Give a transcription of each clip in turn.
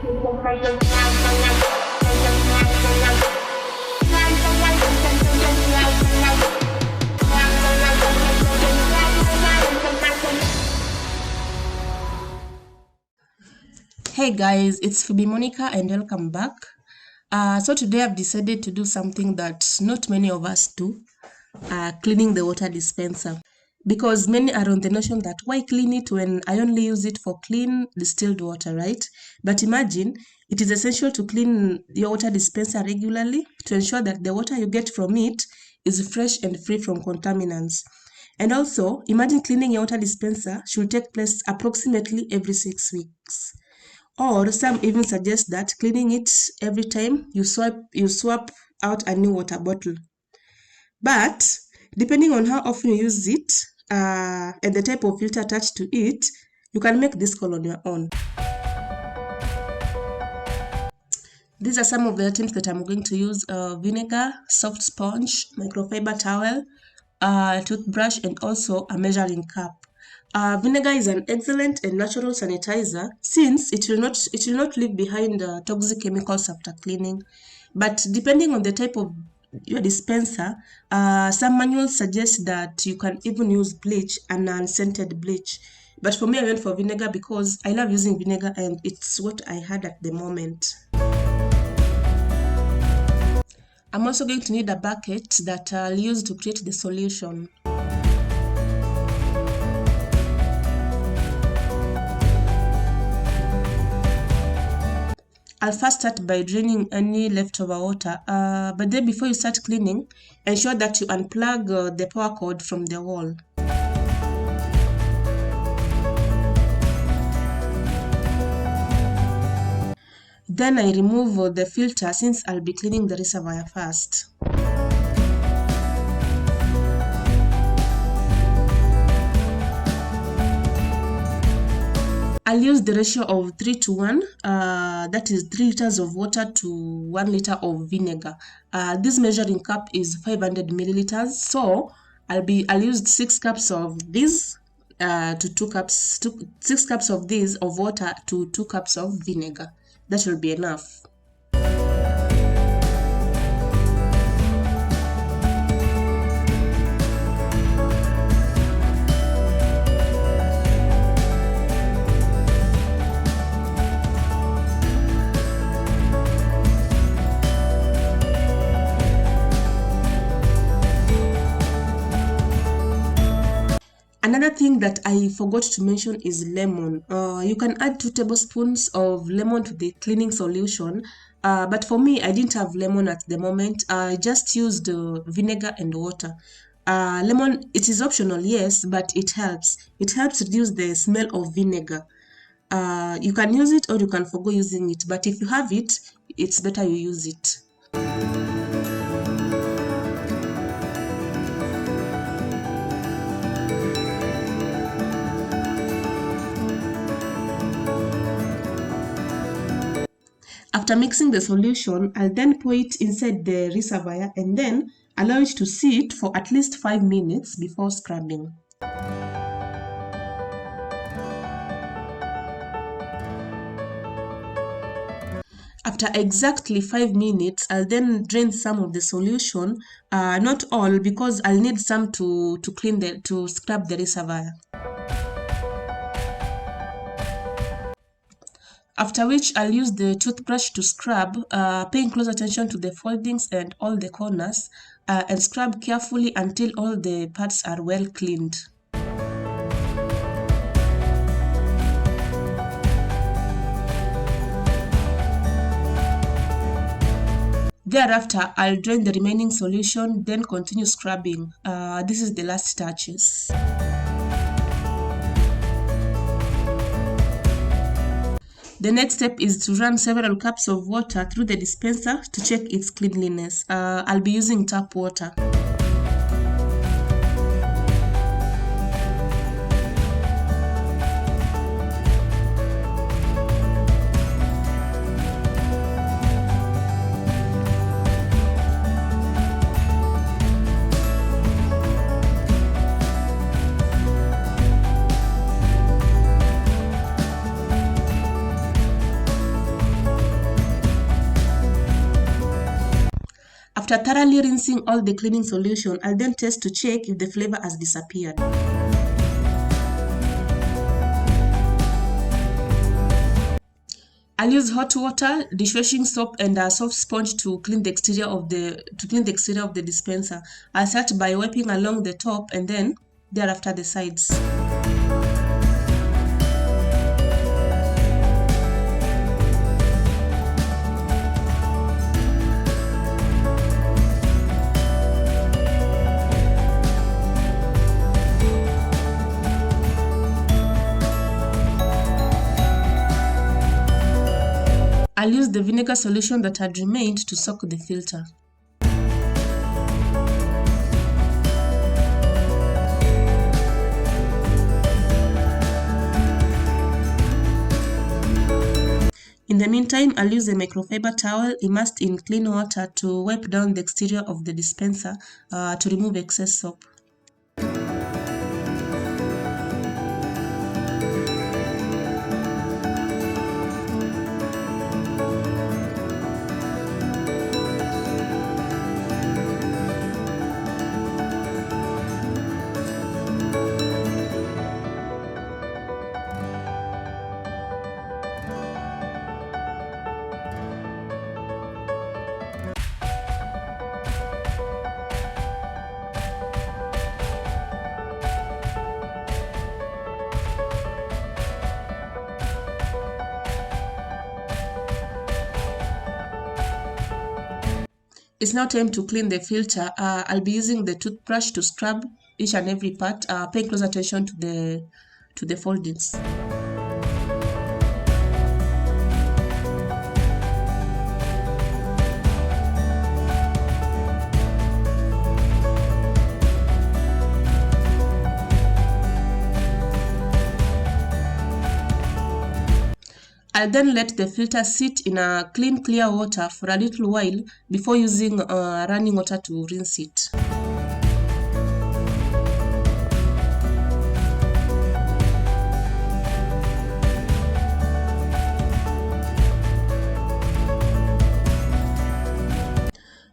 Hey guys, it's Phoebe Monicah and welcome back. So today I've decided to do something that not many of us do, cleaning the water dispenser. Because many are on the notion that why clean it when I only use it for clean distilled water, right? But imagine it is essential to clean your water dispenser regularly to ensure that the water you get from it is fresh and free from contaminants. And also, imagine cleaning your water dispenser should take place approximately every 6 weeks. Or some even suggest that cleaning it every time you swap out a new water bottle. But depending on how often you use it and the type of filter attached to it, you can make this call on your own. These are some of the items that I'm going to use: vinegar, soft sponge, microfiber towel, toothbrush, and also a measuring cup. Vinegar is an excellent and natural sanitizer since it will not leave behind toxic chemicals after cleaning. But depending on the type of your dispenser, some manuals suggest that you can even use bleach and unscented bleach. But for me, I went for vinegar because I love using vinegar and it's what I had at the moment. I'm also going to need a bucket that I'll use to create the solution. I'll first start by draining any leftover water, but then before you start cleaning, ensure that you unplug the power cord from the wall. Then I remove the filter since I'll be cleaning the reservoir first. I'll use the ratio of 3 to 1, that is 3 liters of water to 1 liter of vinegar. This measuring cup is 500 milliliters, so I'll use 6 cups of this to 6 cups of this of water to 2 cups of vinegar. That will be enough. Another thing that I forgot to mention is lemon. You can add 2 tablespoons of lemon to the cleaning solution, but for me, I didn't have lemon at the moment. I just used vinegar and water. Lemon, it is optional, yes, but it helps. It helps reduce the smell of vinegar. You can use it or you can forgo using it, but if you have it, it's better you use it. After mixing the solution, I'll then pour it inside the reservoir and then allow it to sit for at least 5 minutes before scrubbing. After exactly 5 minutes, I'll then drain some of the solution, not all, because I'll need some to scrub the reservoir. After which, I'll use the toothbrush to scrub, paying close attention to the foldings and all the corners, and scrub carefully until all the parts are well cleaned. Thereafter, I'll drain the remaining solution, then continue scrubbing. This is the last touches. The next step is to run several cups of water through the dispenser to check its cleanliness. I'll be using tap water. After thoroughly rinsing all the cleaning solution, I'll then test to check if the flavor has disappeared. I'll use hot water, dishwashing soap, and a soft sponge to clean the exterior of the dispenser. I'll start by wiping along the top and then thereafter the sides. I'll use the vinegar solution that had remained to soak the filter. In the meantime, I'll use a microfiber towel immersed in clean water to wipe down the exterior of the dispenser to remove excess soap. It's now time to clean the filter. I'll be using the toothbrush to scrub each and every part, paying close attention to the foldings. I'll then let the filter sit in a clean, clear water for a little while before using running water to rinse it.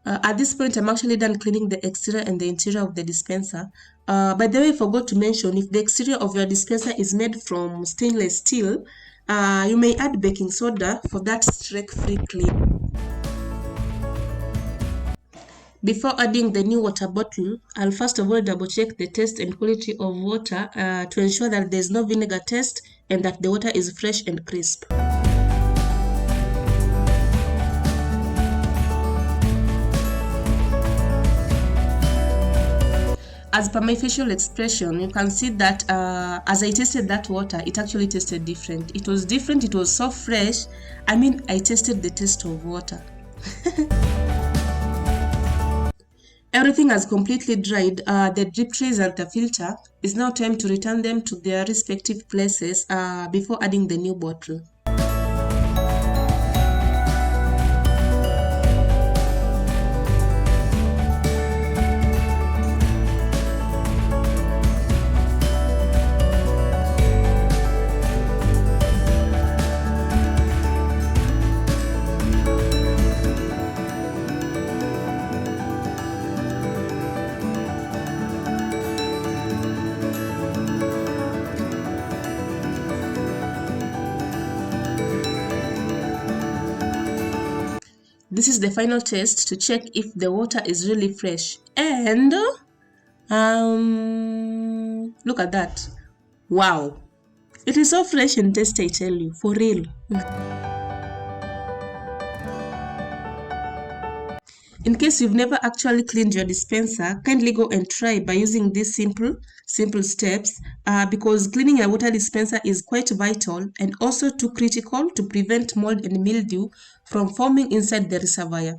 At this point, I'm actually done cleaning the exterior and the interior of the dispenser. By the way, I forgot to mention, if the exterior of your dispenser is made from stainless steel, you may add baking soda for that streak-free clean. Before adding the new water bottle, I'll first of all double check the taste and quality of water to ensure that there's no vinegar taste and that the water is fresh and crisp. As per my facial expression, you can see that as I tasted that water, it actually tasted different. It was different, it was so fresh. I mean, I tasted the taste of water. Everything has completely dried. The drip trays and the filter. It's now time to return them to their respective places before adding the new bottle. This is the final test to check if the water is really fresh. And look at that. Wow. It is so fresh and tasty, I tell you, for real. In case you've never actually cleaned your dispenser, kindly go and try by using these simple steps because cleaning a water dispenser is quite vital and also too critical to prevent mold and mildew from forming inside the reservoir.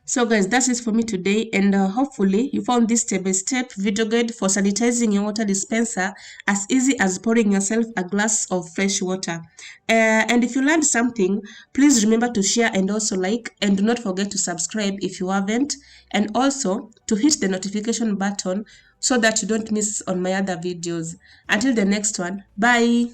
So guys, that's it for me today, and hopefully you found this step-by-step video guide for sanitizing your water dispenser as easy as pouring yourself a glass of fresh water. And if you learned something, please remember to share and also like, and do not forget to subscribe if you haven't, and also to hit the notification button so that you don't miss on my other videos. Until the next one, bye!